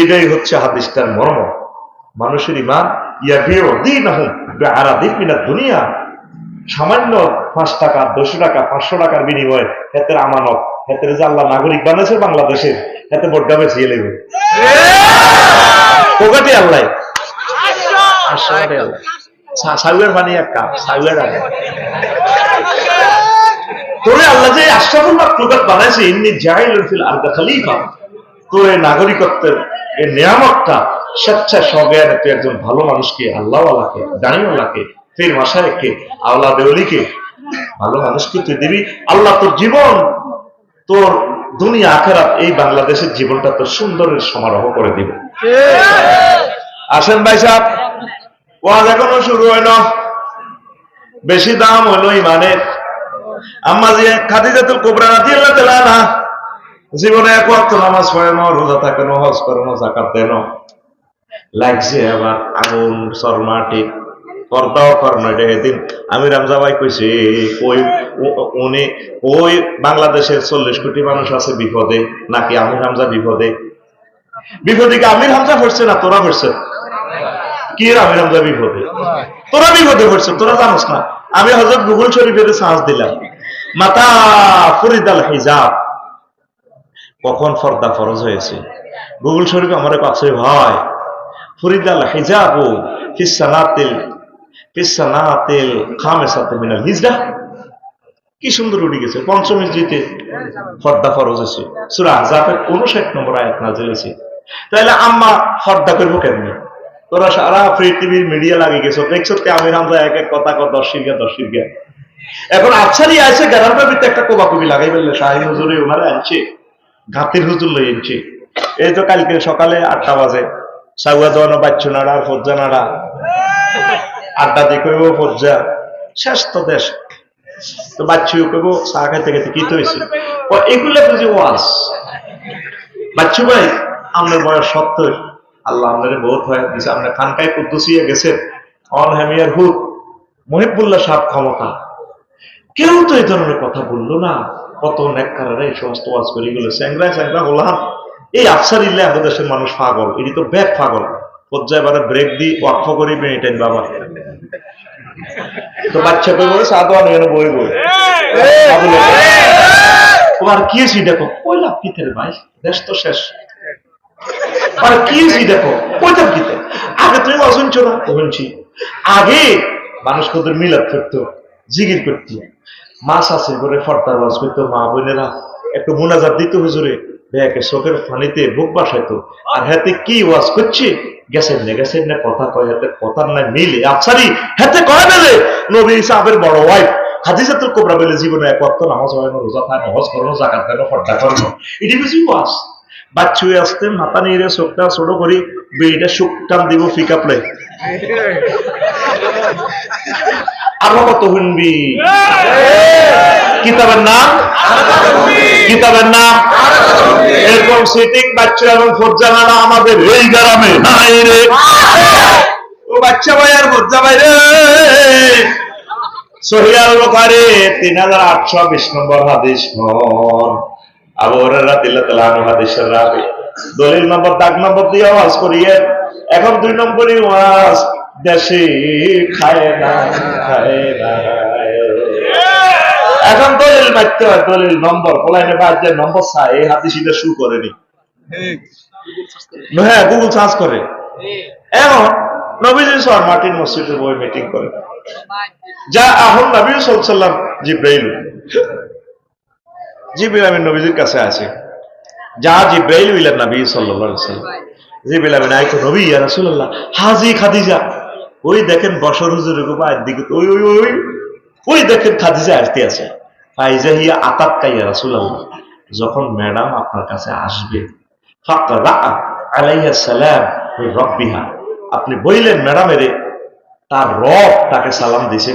এটাই হচ্ছে হাদিসটার মর্ম। মানুষের ঈমান ইয়াবিউ দীনাহুম বিআরাদিন মিনাদ দুনিয়া, সামান্য 5 টাকা 200 টাকা 500 টাকার বিনিময়ে হেতের আমানত, হেতের যে আল্লাহ নাগরিক বানাইছে বাংলাদেশের, হেতে বড়টা বেশি লেগে পোকাটি আল্লাহ সাউয়ের পানি এক কাপ সাউয়ের আগে তোরে আল্লাহ যে আশরাফুল মাখলুকাত বানাইছে, ইন্নী জাইলুন ফিল আরদি খলিফা, তোর এই নাগরিকত্বের এই নিয়ামতটা স্বেচ্ছায় সজ্ঞানে তুই একজন ভালো মানুষকে, আল্লাহওয়ালাকে, দাঁড়িওয়ালাকে, ফির মাশায়েখকে, আওলাদে ওলিকে, ভালো মানুষকে তুই দিবি। আল্লাহ তোর জীবন, তোর দুনিয়া আখিরাত, এই বাংলাদেশের জীবনটা তোর সুন্দরের সমারোহ করে দিবে। আসেন ভাই সাহেব, ওয়াজ এখনো শুরু হয় না। বেশি দাম হলো ইমানের। আম্মা জি খাদিজাতুল কুবরা রাদিয়াল্লাহু তাআলা আনহা জীবনে এক ওয়াক্ত নামাজ পড়ে না, রোজা থাকে না, হজ করে না, যাকাত দেয় না, লাগছে আবার আগুন শর্মাটি পর্দাও কর্ণ। এদিন আমির হামজা ভাই কইছে উনি ওই বাংলাদেশের 40 কোটি মানুষ আছে বিপদে, নাকি আমির হামজা বিপদে? বিপদে কি আমির হামজা পড়ছে না তোরা পড়ছে? কি আমির হামজা বিপদে? তোরা বিপদে পড়ছে, তোরা জানোস না। আমি হযরত গুগল শরীফের সাহায্য দিলাম, মাতা ফরিদাল হিজাব, কখন পর্দা ফরজ হয়েছে? গুগল শরীফ আমার কাছে ভাই, ফরিদাল হিজাব ফিস-সানাতিল খামিসাতি মিনাল হিজরা, কি সুন্দর উঠে গেছে। 5ম হিজরিতে পর্দা ফরজ হয়েছে। সূরা আহজাবের 59 নম্বর আয়াত নাযিল হয়েছে। তাহলে আম্মা পর্দা করবো কেমনে? তোরা সারা পৃথিবীর মিডিয়া লাগে গেছো, দেখছো আমির হামজা এক এক কথা 10 শিরগা। এখন আচ্ছারি আছে গ্যারান্টার ভিতরে একটা কোবাকুবি লাগাই ফেললে, শাহিন হুজুরে ওনারা আনছে, ঘাতির হুজুর লই আনছে। এই তো কালকে সকালে 8টা বাজে সাগুয়া জওয়ানো বাচ্চু নাড়া আর ফজ্জা নাড়া আড্ডা দিয়ে কইব ফজ্জা শেষ তো দেশ, তো বাচ্চু কইব চা খাইতে খাইতে কি তো হয়েছে। এগুলো বুঝি ওয়াজ। বাচ্চু ভাই আপনার বয়স 70, আল্লাহ আপনার বহুত হয় দিছে, আপনার খানকায় কুদ্দুসিয়া গেছেন, অন হেমিয়ার হুদ মহিবুল্লাহ সাহেব ক্ষমতা, কেউ তো এই ধরনের কথা বললো না। কত নেককাররা এই সমস্ত ওয়াজ করে গেল, স্যাংরা হলাম। এই আফসারিল্লাহ আমাদের দেশের মানুষ পাগল, এটি তো ব্যাগ পাগল। পর্যায়ে এবারে ব্রেক দিই ওয়াকফ করি বেনিটাইন বাবা, তো বাচ্চা কই বলে সাদওয়া নিয়ে বই তোমার কি হয়েছি দেখো, ওই লাভ কি থেকে ভাই, দেশ তো শেষ। আর কি হয়েছি দেখো, ওইটা কিতে আগে তুমি অশুনছো না? শুনছি। আগে মানুষ কত মিলাদ করতো, জিকির করতো, মাছ আছে করে ফর্দার ওয়াজ করতো, মা বোনেরা একটু মুনাজাত দিত হুজুরে, ব্যাকে চোখের পানিতে বুক বাসাইতো। আর হাতে কি ওয়াজ করছে, গেছেন না কথা কয়, হাতে কথার নাই মিলে আফসারি হাতে কয় বেলে নবী সাহেবের বড় ওয়াইফ খাদিজাতুল কুবরা বেলে জীবনে এক ওয়াক্ত নামাজ হয় না, রোজা থাকে, হজ করো, যাকাত দেন, ফর্দা করো, এটি বুঝি ওয়াজ। বাচ্চু আসতে মাথা নিয়ে চোখটা ছোট করি বেড়িটা সুখ টান দিব ফিকা প্লে আরো কত শুনবি। কিতাবের নাম এরকম সিটিং বাচ্চা এবং ফজ্জানারা আমাদের এই গ্রামে নাই রে। ও বাচ্চা ভাই আর ফজ্জা ভাই রে, সহিহ আল বুখারী 3820 নম্বর হাদিস, আবু হুরায়রা রাদিয়াল্লাহু তাআলা আনহু হাদিসের রাবি। দলিল নম্বর দাগ নম্বর দিয়ে ওয়াজ করিয়ে। এখন 2 নম্বরই ওয়াজ, দেশে খায় না। এখন দলিল মারতে হয়, দলিল নম্বর কোলাইনে বাজে নম্বর চাই, এই হাদিসটা শুরু করেনি। হ্যাঁ, গুগল সার্চ করে। এখন নবীজি সর মার্টিন মসজিদে বই মিটিং করে, যা আহম নবী সাল্লাল্লাহু আলাইহি ওয়াসাল্লাম জিবরাইল আমিন নবীজির কাছে আছে, যা জিবরাইল ইলা নবী সাল্লাল্লাহু আলাইহি ওয়াসাল্লাম, জিবরাইল আমিন আইতো, নবী ইয়া রাসূলুল্লাহ হাজি খাদিজা, ওই দেখেন বশর হুজুরের গোপায়ের দিকে, ওই দেখেন খাদিজা আসতে আছে। ফাইজা হিয়া আতাক্কা ইয়া রাসূলুল্লাহ, যখন ম্যাডাম আপনার কাছে আসবে, ফাকরা আলাইহা সালাম মির রাব্বিহা, আপনি বললেন ম্যাডামের তার রব তাকে সালাম দিছে।